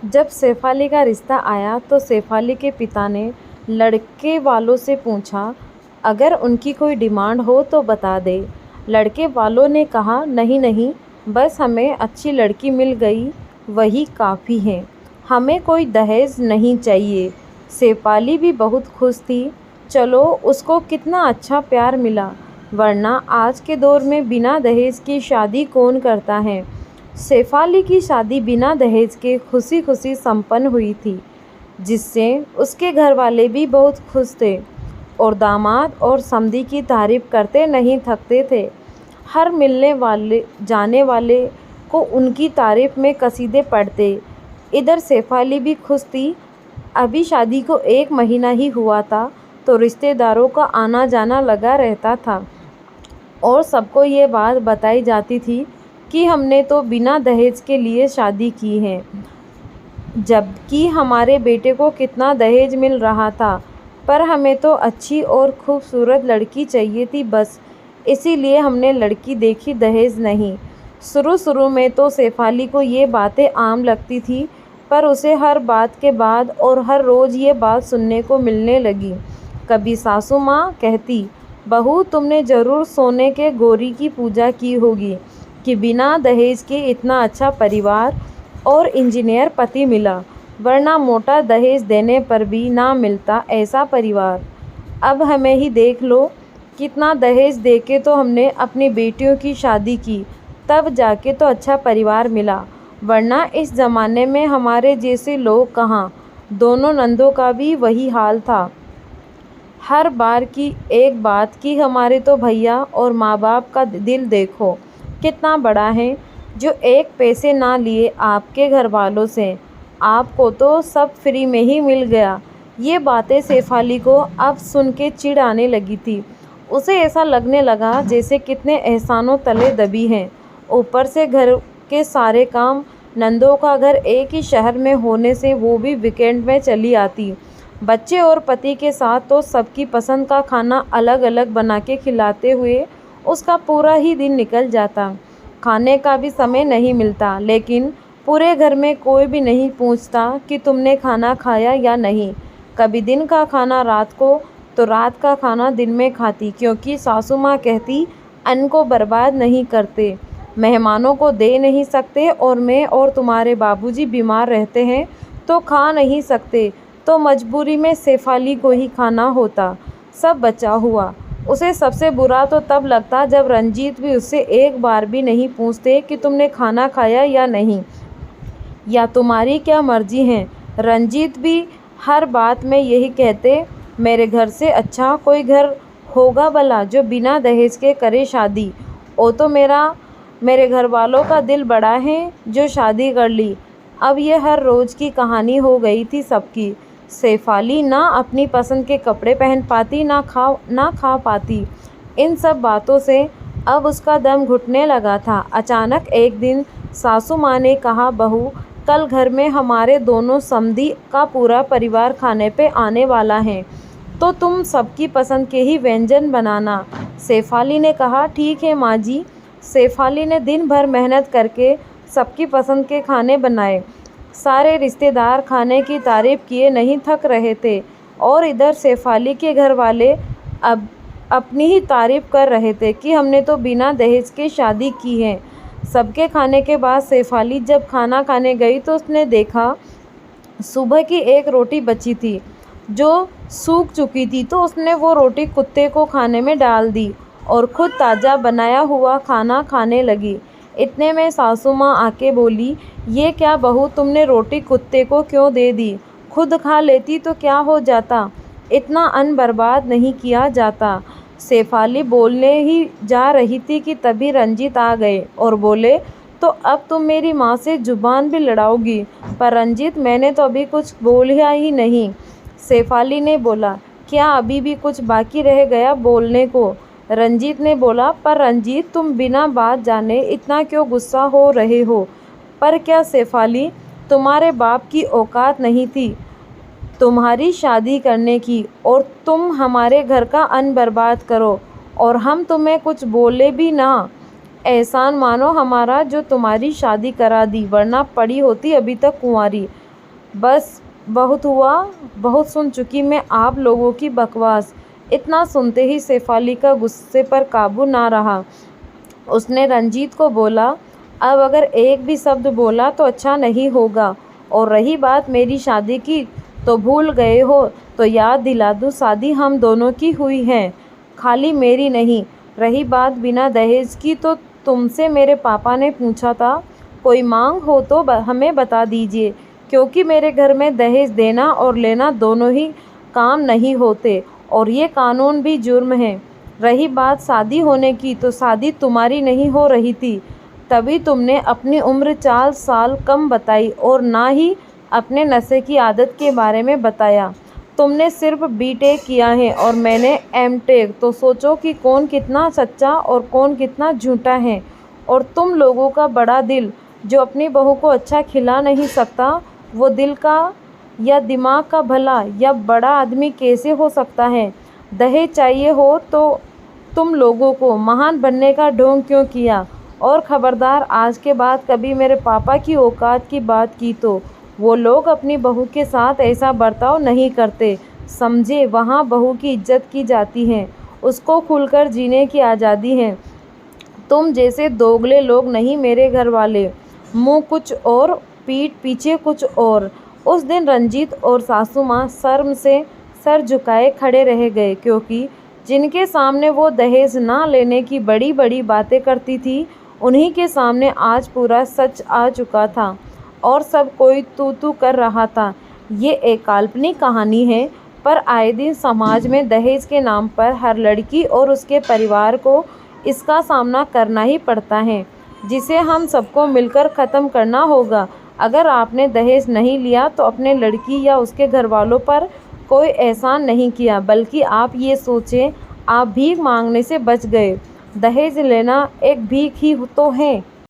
जब सैफ का रिश्ता आया तो सैफ के पिता ने लड़के वालों से पूछा, अगर उनकी कोई डिमांड हो तो बता दे। लड़के वालों ने कहा, नहीं नहीं, बस हमें अच्छी लड़की मिल गई वही काफ़ी है, हमें कोई दहेज नहीं चाहिए। सैफ भी बहुत खुश थी। चलो, उसको कितना अच्छा प्यार मिला, वरना आज के दौर में बिना दहेज की शादी कौन करता है। सैफ की शादी बिना दहेज के खुशी खुशी संपन्न हुई थी, जिससे उसके घर वाले भी बहुत खुश थे और दामाद और समधी की तारीफ करते नहीं थकते थे। हर मिलने वाले जाने वाले को उनकी तारीफ में कसीदे पढ़ते। इधर सैफ भी खुश थी। अभी शादी को 1 महीना ही हुआ था तो रिश्तेदारों का आना जाना लगा रहता था और सबको ये बात बताई जाती थी कि हमने तो बिना दहेज के लिए शादी की है, जबकि हमारे बेटे को कितना दहेज मिल रहा था। पर हमें तो अच्छी और खूबसूरत लड़की चाहिए थी बस, इसीलिए हमने लड़की देखी, दहेज नहीं। शुरू में तो सैफ को ये बातें आम लगती थी, पर उसे हर बात के बाद और हर रोज़ ये बात सुनने को मिलने लगी। कभी सासू माँ कहती, बहू तुमने ज़रूर सोने के गौरी की पूजा की होगी कि बिना दहेज के इतना अच्छा परिवार और इंजीनियर पति मिला, वरना मोटा दहेज देने पर भी ना मिलता ऐसा परिवार। अब हमें ही देख लो, कितना दहेज देके तो हमने अपनी बेटियों की शादी की, तब जाके तो अच्छा परिवार मिला, वरना इस ज़माने में हमारे जैसे लोग कहाँ। दोनों नंदों का भी वही हाल था। हर बार की एक बात कि हमारे तो भैया और माँ बाप का दिल देखो कितना बड़ा है, जो एक पैसे ना लिए आपके घर वालों से, आपको तो सब फ्री में ही मिल गया। ये बातें सैफ को अब सुन के चिढ़ आने लगी थी। उसे ऐसा लगने लगा जैसे कितने एहसानों तले दबी हैं। ऊपर से घर के सारे काम, नंदों का घर एक ही शहर में होने से वो भी वीकेंड में चली आती। बच्चे और पति के साथ तो सबकी पसंद का खाना अलग अलग बना के खिलाते हुए उसका पूरा ही दिन निकल जाता। खाने का भी समय नहीं मिलता, लेकिन पूरे घर में कोई भी नहीं पूछता कि तुमने खाना खाया या नहीं। कभी दिन का खाना रात को तो रात का खाना दिन में खाती, क्योंकि सासू माँ कहती अन्न को बर्बाद नहीं करते, मेहमानों को दे नहीं सकते, और मैं और तुम्हारे बाबूजी बीमार रहते हैं तो खा नहीं सकते, तो मजबूरी में सैफ को ही खाना होता। सब बचा हुआ। उसे सबसे बुरा तो तब लगता जब रंजीत भी उससे एक बार भी नहीं पूछते कि तुमने खाना खाया या नहीं, या तुम्हारी क्या मर्जी है। रंजीत भी हर बात में यही कहते, मेरे घर से अच्छा कोई घर होगा भला जो बिना दहेज के करे शादी। ओ तो मेरे घर वालों का दिल बड़ा है जो शादी कर ली। अब ये हर रोज़ की कहानी हो गई थी सबकी। सैफ ना अपनी पसंद के कपड़े पहन पाती, ना खा पाती। इन सब बातों से अब उसका दम घुटने लगा था। अचानक एक दिन सासू माँ ने कहा, बहू कल घर में हमारे दोनों समधी का पूरा परिवार खाने पे आने वाला है, तो तुम सबकी पसंद के ही व्यंजन बनाना। सैफ ने कहा, ठीक है माँ जी। सैफ ने दिन भर मेहनत करके सबकी पसंद के खाने बनाए। सारे रिश्तेदार खाने की तारीफ़ किए नहीं थक रहे थे, और इधर सैफ के घर वाले अब अपनी ही तारीफ़ कर रहे थे कि हमने तो बिना दहेज के शादी की है। सबके खाने के बाद सैफ जब खाना खाने गई तो उसने देखा सुबह की एक रोटी बची थी जो सूख चुकी थी, तो उसने वो रोटी कुत्ते को खाने में डाल दी और खुद ताज़ा बनाया हुआ खाना खाने लगी। इतने में सासू माँ आके बोली, ये क्या बहू, तुमने रोटी कुत्ते को क्यों दे दी? खुद खा लेती तो क्या हो जाता, इतना अन्न बर्बाद नहीं किया जाता। सैफ बोलने ही जा रही थी कि तभी रंजीत आ गए और बोले, तो अब तुम मेरी माँ से जुबान भी लड़ाओगी? पर रंजीत, मैंने तो अभी कुछ बोला ही नहीं। सैफ ने बोला, क्या अभी भी कुछ बाकी रह गया बोलने को? रंजीत ने बोला, पर रंजीत तुम बिना बात जाने इतना क्यों गुस्सा हो रहे हो? पर क्या सैफ तुम्हारे बाप की औकात नहीं थी तुम्हारी शादी करने की, और तुम हमारे घर का अन्न बर्बाद करो और हम तुम्हें कुछ बोले भी ना? एहसान मानो हमारा जो तुम्हारी शादी करा दी, वरना पड़ी होती अभी तक कुंवारी। बस बहुत हुआ, बहुत सुन चुकी मैं आप लोगों की बकवास। इतना सुनते ही शेफाली का गुस्से पर काबू ना रहा। उसने रंजीत को बोला, अब अगर एक भी शब्द बोला तो अच्छा नहीं होगा। और रही बात मेरी शादी की, तो भूल गए हो तो याद दिला दूँ, शादी हम दोनों की हुई है, खाली मेरी नहीं। रही बात बिना दहेज की, तो तुमसे मेरे पापा ने पूछा था, कोई मांग हो तो हमें बता दीजिए, क्योंकि मेरे घर में दहेज देना और लेना दोनों ही काम नहीं होते और ये कानून भी जुर्म है। रही बात शादी होने की, तो शादी तुम्हारी नहीं हो रही थी, तभी तुमने अपनी उम्र 4 साल कम बताई और ना ही अपने नशे की आदत के बारे में बताया। तुमने सिर्फ बीटेक किया है और मैंने एमटेक, तो सोचो कि कौन कितना सच्चा और कौन कितना झूठा है। और तुम लोगों का बड़ा दिल, जो अपनी बहू को अच्छा खिला नहीं सकता, वो दिल का या दिमाग का भला या बड़ा आदमी कैसे हो सकता है? दहेज चाहिए हो तो तुम लोगों को महान बनने का ढोंग क्यों किया? और खबरदार, आज के बाद कभी मेरे पापा की औकात की बात की तो वो लोग अपनी बहू के साथ ऐसा बर्ताव नहीं करते, समझे? वहाँ बहू की इज्जत की जाती है, उसको खुलकर जीने की आज़ादी है। तुम जैसे दोगले लोग नहीं मेरे घर वाले, मुंह कुछ और पीठ पीछे कुछ और। उस दिन रंजीत और सासू माँ शर्म से सर झुकाए खड़े रह गए, क्योंकि जिनके सामने वो दहेज ना लेने की बड़ी बड़ी बातें करती थी, उन्हीं के सामने आज पूरा सच आ चुका था और सब कोई तू तू कर रहा था। ये एक काल्पनिक कहानी है, पर आए दिन समाज में दहेज के नाम पर हर लड़की और उसके परिवार को इसका सामना करना ही पड़ता है, जिसे हम सबको मिलकर ख़त्म करना होगा। अगर आपने दहेज नहीं लिया तो अपने लड़की या उसके घर वालों पर कोई एहसान नहीं किया, बल्कि आप ये सोचें, आप भीख मांगने से बच गए। दहेज लेना एक भीख ही तो है।